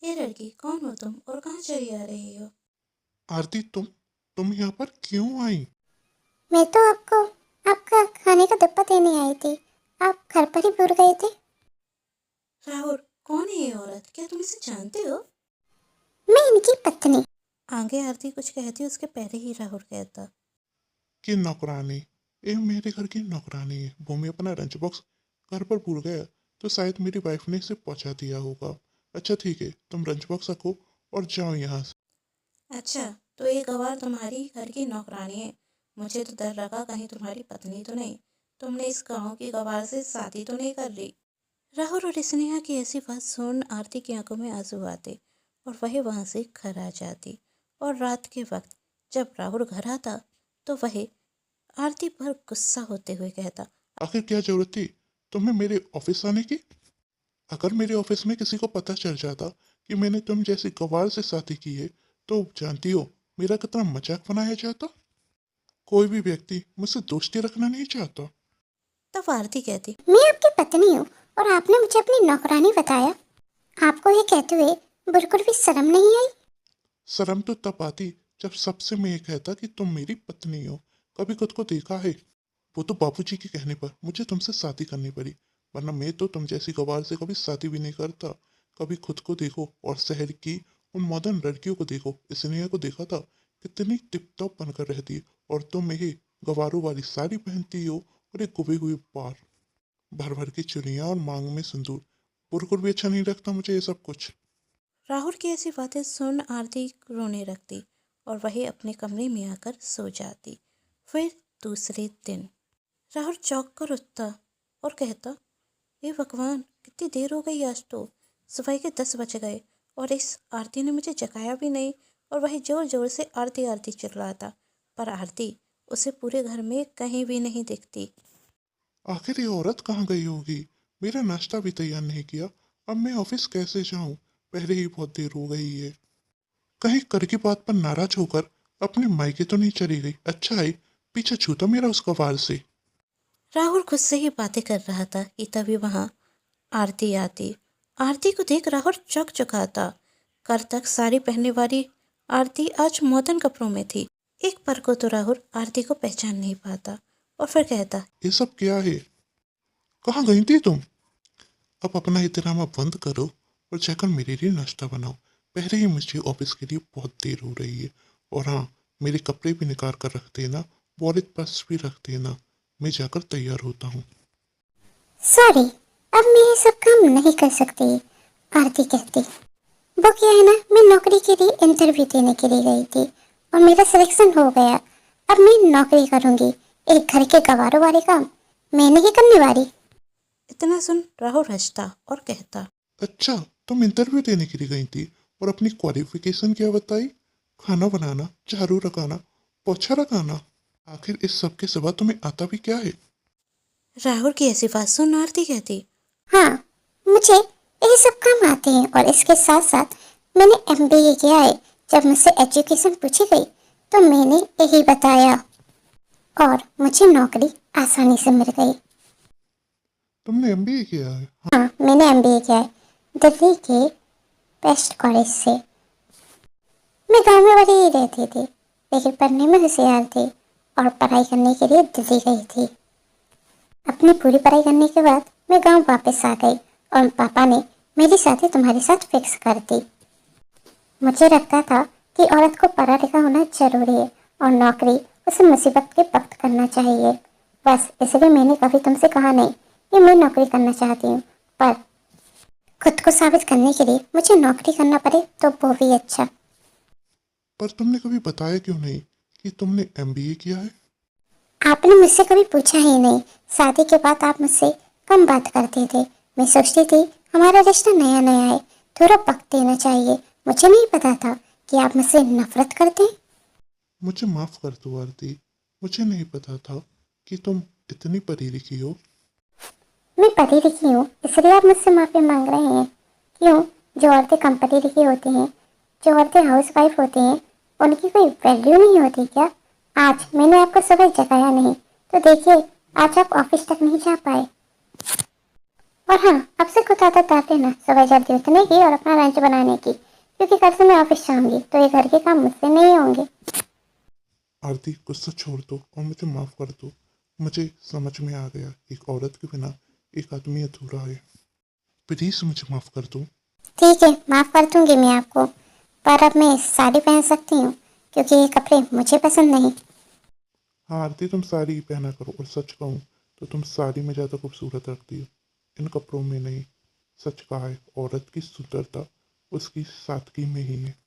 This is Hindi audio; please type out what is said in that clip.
ये लड़की कौन हो तुम और कहाँ चली आ रही हो? आरती, तुम यहाँ पर क्यों आई? मैं तो आपको आपका खाने का डिब्बा देने आई थी। आप घर पर ही भूल गए थे। राहुल, कौन है ये औरत? क्या तुम इसे जानते हो? मैं इनकी पत्नी। आगे आरती कुछ कहती उसके पहले ही राहुल कहता। कि नौकरानी, ये मेरे घर की नौकरानी है। वो मैं अपना लंच बॉक्स घर पर भूल गया तो शायद मेरी वाइफ ने इसे पहुंचा दिया होगा। अच्छा ठीक है, तुम लंच बॉक्स रखो और जाओ यहाँ से। अच्छा, तो ये गवार तुम्हारी घर की नौकरानी है। मुझे तो डर लगा कहीं तुम्हारी पत्नी तो नहीं। तुमने इस गांव की गवार से शादी तो नहीं कर ली? राहुल और स्नेहा की ऐसी बात सुन आरती की आंखों में आंसू आते और वह वहां से घर आ जाती। और रात के वक्त जब राहुल घर आता तो वह आरती पर गुस्सा होते हुए कहता। आखिर क्या जरूरत थी तुम्हें मेरे ऑफिस आने की? अगर मेरे ऑफिस में किसी को पता चल जाता कि मैंने तुम जैसी गवार से शादी की है तो जानती हो मेरा कितना मजाक बनाया जाता। कोई भी व्यक्ति मुझसे दोस्ती रखना नहीं चाहता। तब आरती कहती। मैं आपकी पत्नी हूँ और आपने मुझे अपनी नौकरानी बताया। आपको ये कहते हुए बिल्कुल भी शर्म नहीं आई? शर्म तो तब आती जब सबसे मैं ये कहता कि तुम मेरी पत्नी हो। कभी खुद को देखा है? वो तो बाबूजी के कहने पर मुझे तुमसे शादी करनी पड़ी, वरना मैं तो तुम जैसी गवार से कभी शादी भी नहीं करता। कभी खुद को देखो और शहर की उन मॉडर्न लड़कियों को देखो। स्नेहा को देखा था, कितनी टिप टॉप बनकर रहती है, और तुम यही गवारों वाली साड़ी पहनती हो और एक गुबे हुए बाल, भर भर की चुनिया और मांग में सिंदूर। बिल्कुल भी अच्छा नहीं लगता मुझे ये सब कुछ। राहुल की ऐसी बातें सुन आरती रोने लगती और वही अपने कमरे में आकर सो जाती। फिर दूसरे दिन राहुल चौंक कर उठता और कहता, हे भगवान, कितनी देर हो गई आज तो। सुबह के 10 बज गए और इस आरती ने मुझे जगाया भी नहीं। और वही जोर जोर से आरती आरती चिल्लाता, पर आरती उसे पूरे घर में कहीं भी नहीं दिखती। आखिर ये औरत कहाँ गई होगी? मेरा नाश्ता भी तैयार नहीं किया। अब मैं ऑफिस कैसे जाऊं? पहले ही बहुत देर हो गई है। कहीं कर की बात पर नाराज होकर अपने मायके तो नहीं चली गई? अच्छा है, पीछे छूता मेरा उस कवार से। राहुल खुद से ही बातें कर रहा था कि तभी वहां आरती आती। आरती को देख राहुल चौंक चुका था। कल तक साड़ी पहनने वाली आरती आज मॉडर्न कपड़ों में थी। एक पल को तो राहुल आरती को पहचान नहीं पाता और फिर कहता। ये सब क्या है? कहाँ गई थी तुम? अब अपना ये ड्रामा बंद करो और जाकर मेरे लिए नाश्ता बनाओ। पहले ही मुझे ऑफिस के लिए बहुत देर हो रही है। और हाँ, मेरे कपड़े भी निकाल कर रख देना, वॉलेट पर्स भी रख देना। मैं जाकर तैयार होता हूँ। सॉरी, अब मैं ये सब काम नहीं कर सकती। आरती कहती। वो क्या है ना, मैं नौकरी के लिए इंटरव्यू देने के लिए गई थी और मेरा सिलेक्शन हो गया। अब मैं नौकरी करूंगी। एक घर के गवारों वाले काम मैं नहीं करने वाली। इतना सुन राहुल हंसता और कहता। अच्छा, तुम इंटरव्यू देने के लिए गई थी और अपनी क्वालिफिकेशन क्या बताई? खाना बनाना, झाड़ू लगाना, पोछा लगाना। आखिर इस सब के सिवा तुम्हें आता भी क्या है? राहुल की ऐसी बात सुन आरती कहती। हाँ, मुझे ये सब काम आते हैं और इसके साथ साथ मैंने एमबीए किया है। जब मुझसे एजुकेशन पूछी गई तो मैंने यही बताया और मुझे नौकरी आसानी से मिल गई। तुमने एमबीए किया है? हाँ, मैंने एमबीए किया है दिल्ली के बेस्ट कॉलेज से। मैं गांव में बड़ी ही रहती थी, लेकिन पढ़ने में होशियार थी और पढ़ाई करने के लिए दिल्ली गई थी। अपनी पूरी पढ़ाई करने के बाद मैं गांव वापस आ गई और पापा ने मेरी शादी तुम्हारे साथ फिक्स कर दी। मुझे लगता था कि औरत को पढ़ा लिखा होना जरूरी है और नौकरी उसे मुसीबत के वक्त करना चाहिए। बस इसलिए मैंने कभी तुमसे कहा नहीं कि मैं नौकरी करना चाहती हूँ, पर खुद को साबित करने के लिए मुझे नौकरी करना पड़े तो वो भी अच्छा। पर तुमने कभी बताया क्यों नहीं कि तुमने एमबीए किया है? आपने मुझसे कभी पूछा ही नहीं। शादी के बाद आप मुझसे कम बात करते थे। मैं सोचती थी हमारा रिश्ता नया नया है, थोड़ा वक्त देना चाहिए। मुझे नहीं पता था कि आप मुझसे नफरत करते हैं। मुझे माफ कर दो आरती, मुझे नहीं पता था कि तुम इतनी पढ़ी लिखी हो। मैं पढ़ी लिखी हूँ इसलिए आप मुझसे माफ़ी मांग रहे हैं? क्यों? जो औरतें कम पढ़ी लिखी होती हैं, जो औरतें हाउस वाइफ होती हैं, उनकी कोई वैल्यू नहीं होती क्या? आज मैंने आपको सुबह जगाया नहीं तो देखिए, आज आप ऑफिस तक नहीं जा पाए। और हाँ, अब से कुछ आदत डाल लेना सुबह जल्दी उठने की और अपना लंच बनाने की, क्योंकि कल से मैं ऑफिस जाऊंगी तो ये घर के काम मुझसे नहीं होंगे। आरती, गुस्सा छोड़ दो और मुझे माफ़ कर दो। मुझे समझ में आ गया, एक औरत के बिना एक आदमी अधूरा है। प्लीज़ मुझे माफ़ कर दो। ठीक है, माफ़ कर दूंगी मैं आपको, पर अब मैं साड़ी पहन सकती हूँ क्योंकि ये कपड़े मुझे पसंद नहीं। हाँ आरती, तुम साड़ी ही पहना करो, और सच कहूँ तो तुम साड़ी में ज़्यादा खूबसूरत लगती हो, इन कपड़ों में नहीं। सच कहा है, औरत की सुंदरता उसकी सादगी में ही है।